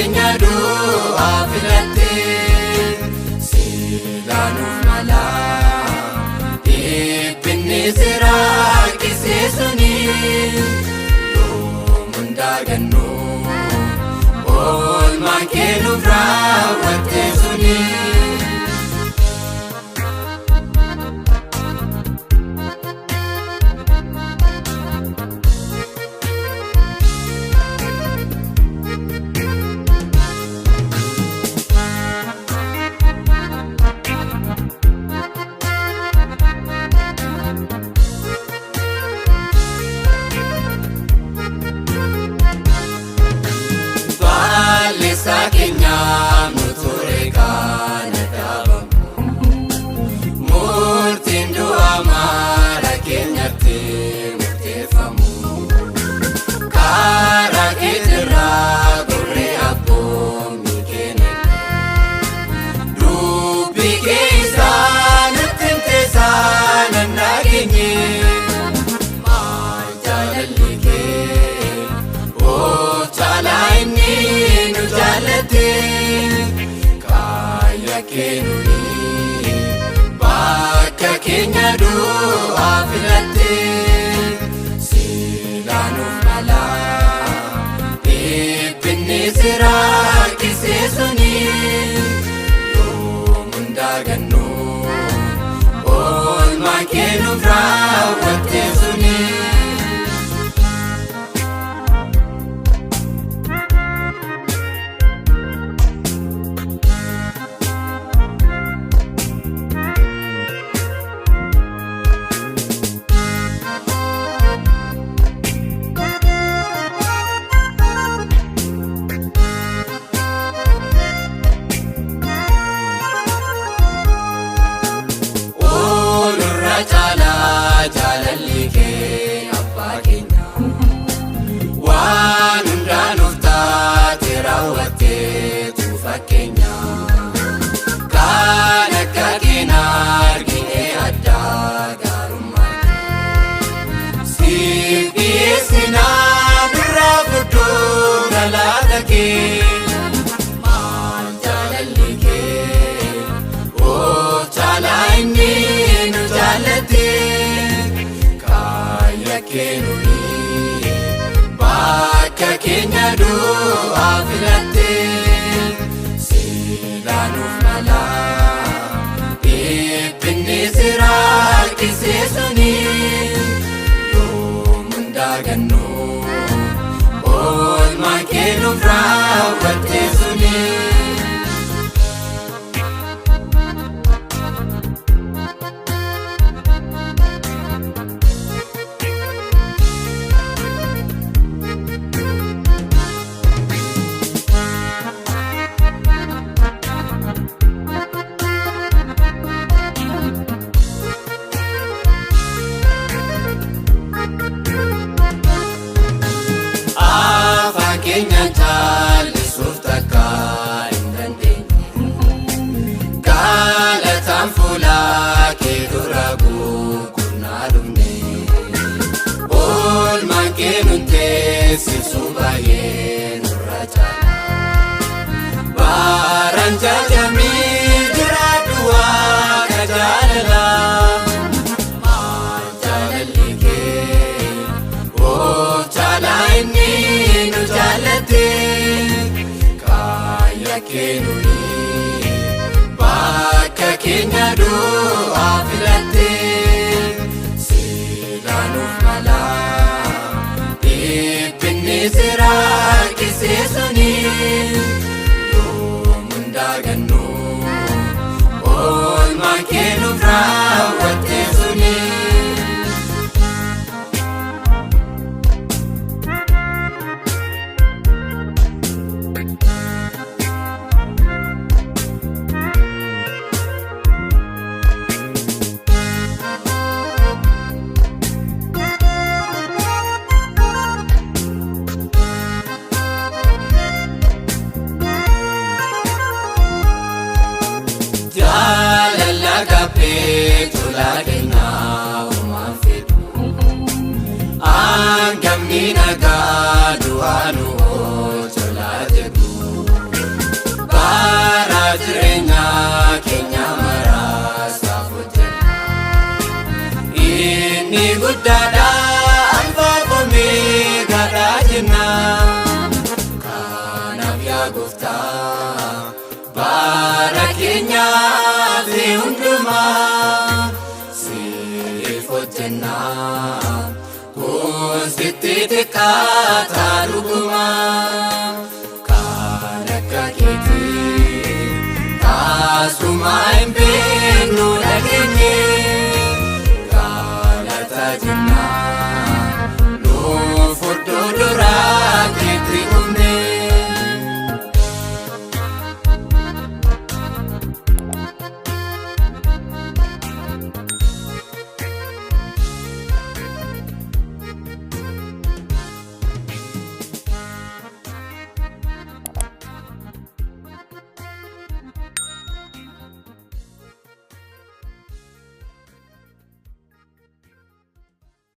keenya du'aa filattee silaanuuf mala dhiphina siraa kisee suni yoom hundaagannu oolmaan kee nuuf raawwatte suni. Sakenya muture kana dabamu murtiin du'a mara keenyatti murteeffamu karaa keetirraa gurree abboonni keenya dubbii keessaa nutti himteessaa nan dhageenye maal jaalalli kee oo caalaa inni kaya kenuni bakka keenya du'aa filatte silaanuuf mala dhiphina siraa kisee suni yoom hundaagannu oolmaan kee nuuf raawwatte suni. Jaalalli kee abbaa keenya waan hundaan of taate raawwatteetu fakkeenya kan akka keenya argine addaa gaarummaa siif dhiyeessinaa birraa fudhuu galaata kee maal jaalalli kee oo caalaa inni nu jaallate. Kenuni bakka keenya du'aa filatte silaanuuf mala dhiphina siraa kisee suni yoom hundaagannu oolmaan kee nuuf raawwatte suni. Keenya jaallisuuf takka hin dandeenye galataan fuula kee dura guunnaa dhufne oolmaan kee nun teessisuu baay'ee nurra caala baaraan jajamii jiraadhu waaqa jaalala maal jaalalli kee oo caalaa inni kaya kenuni bakka keenya du'aa filatte silaanuuf mala dhiphina siraa kisee suni yoom hundaagannu oolmaan kee nuuf raawwatte suni. Tola kena umafetu Angamni naga duanu tola tebu Gooftaa bara keenyaa fi hundumaa siif hojjennaa kun sitti xiqqaataa dhugumaa kan akka keetii taasumaa